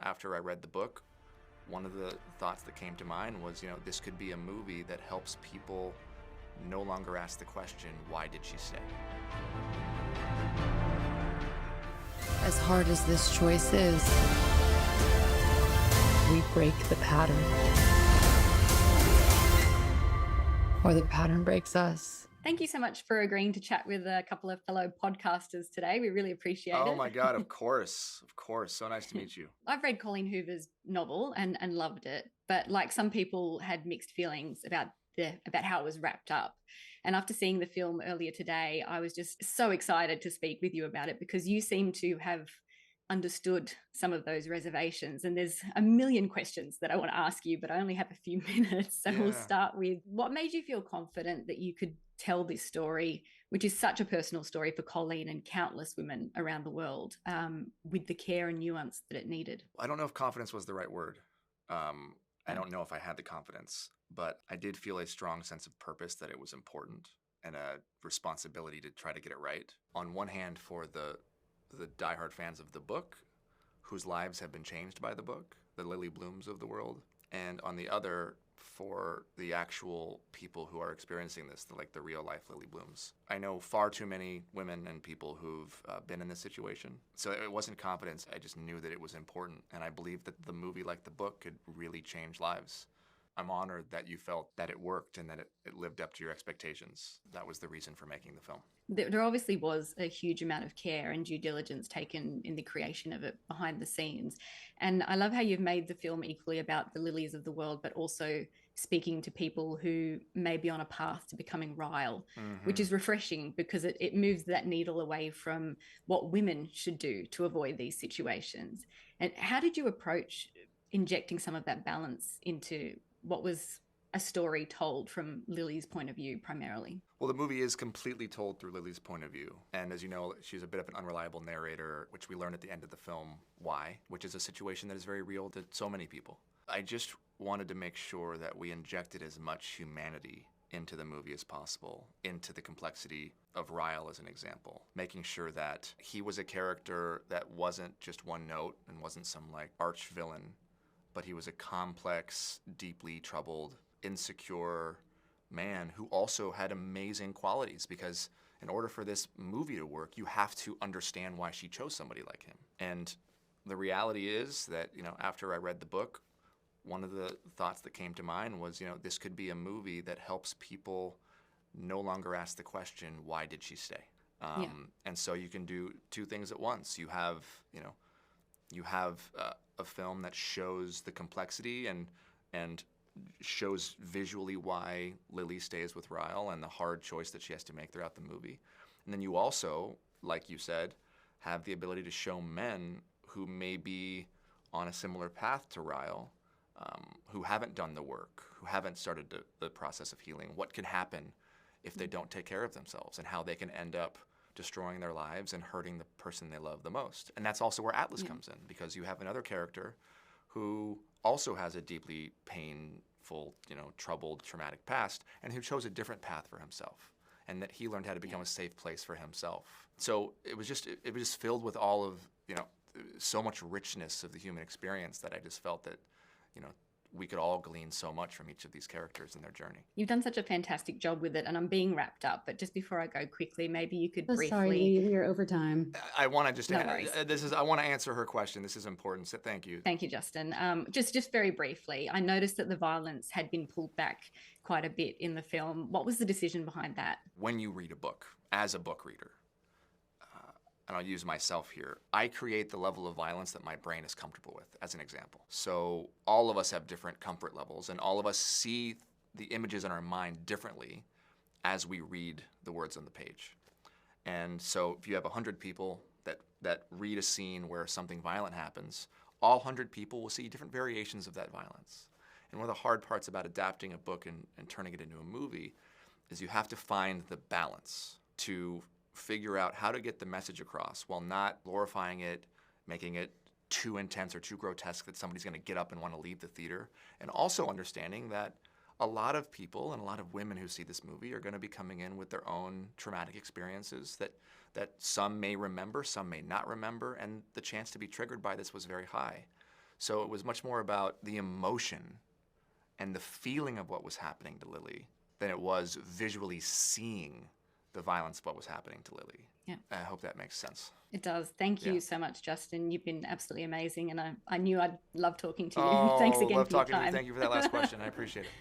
After I read the book, one of the thoughts that came to mind was, this could be a movie that helps people no longer ask the question, why did she stay? As hard as this choice is, we break the pattern. Or the pattern breaks us. Thank you so much for agreeing to chat with a couple of fellow podcasters today. We really appreciate it. Oh my God, of course. Of course. So nice to meet you. I've read Colleen Hoover's novel and loved it, but like some people had mixed feelings about how it was wrapped up. And after seeing the film earlier today, I was just so excited to speak with you about it because you seem to have understood some of those reservations. And there's a million questions that I want to ask you, but I only have a few minutes. So We'll start with what made you feel confident that you could tell this story, which is such a personal story for Colleen and countless women around the world, with the care and nuance that it needed? I don't know if confidence was the right word. I don't know if I had the confidence, but I did feel a strong sense of purpose that it was important and a responsibility to try to get it right. On one hand, for the diehard fans of the book, whose lives have been changed by the book, the Lily Blooms of the world, and on the other, for the actual people who are experiencing this, the real-life Lily Blooms. I know far too many women and people who've been in this situation. So it wasn't confidence, I just knew that it was important, and I believe that the movie, like the book, could really change lives. I'm honored that you felt that it worked and that it lived up to your expectations. That was the reason for making the film. There obviously was a huge amount of care and due diligence taken in the creation of it behind the scenes. And I love how you've made the film equally about the lilies of the world, but also speaking to people who may be on a path to becoming Ryle, which is refreshing because it moves that needle away from what women should do to avoid these situations. And how did you approach injecting some of that balance into what was a story told from Lily's point of view primarily? Well, the movie is completely told through Lily's point of view. And as you know, she's a bit of an unreliable narrator, which we learn at the end of the film why, which is a situation that is very real to so many people. I just wanted to make sure that we injected as much humanity into the movie as possible, into the complexity of Ryle as an example, making sure that he was a character that wasn't just one note and wasn't some arch villain, but he was a complex, deeply troubled, insecure man who also had amazing qualities, because in order for this movie to work, you have to understand why she chose somebody like him. And the reality is that, after I read the book, one of the thoughts that came to mind was, this could be a movie that helps people no longer ask the question, why did she stay? And so you can do two things at once. You have a film that shows the complexity and shows visually why Lily stays with Ryle and the hard choice that she has to make throughout the movie. And then you also, like you said, have the ability to show men who may be on a similar path to Ryle, who haven't done the work, who haven't started the process of healing, what can happen if they don't take care of themselves, and how they can end up destroying their lives and hurting the person they love the most. And that's also where Atlas comes in, because you have another character who also has a deeply painful, troubled, traumatic past, and who chose a different path for himself, and that he learned how to become a safe place for himself. So it was just filled with all of, so much richness of the human experience that I just felt that, we could all glean so much from each of these characters and their journey. You've done such a fantastic job with it, and I'm being wrapped up. But just before I go quickly, maybe you could briefly. Sorry, Leigh, you're over time. I want to just. I want to answer her question. This is important. So thank you. Thank you, Justin. Just very briefly, I noticed that the violence had been pulled back quite a bit in the film. What was the decision behind that? When you read a book, as a book reader, and I'll use myself here, I create the level of violence that my brain is comfortable with, as an example. So all of us have different comfort levels, and all of us see the images in our mind differently as we read the words on the page. And so if you have 100 people that read a scene where something violent happens, all 100 people will see different variations of that violence. And one of the hard parts about adapting a book and turning it into a movie is you have to find the balance to figure out how to get the message across while not glorifying it, making it too intense or too grotesque that somebody's going to get up and want to leave the theater, and also understanding that a lot of people and a lot of women who see this movie are going to be coming in with their own traumatic experiences that some may remember, some may not remember, and the chance to be triggered by this was very high. So it was much more about the emotion and the feeling of what was happening to Lily than it was visually seeing the violence of what was happening to Lily. Yeah. I hope that makes sense. It does. Thank you so much, Justin. You've been absolutely amazing, and I knew I'd love talking to you. Oh, Thanks again love for your talking to you. time. Thank you for that last question. I appreciate it.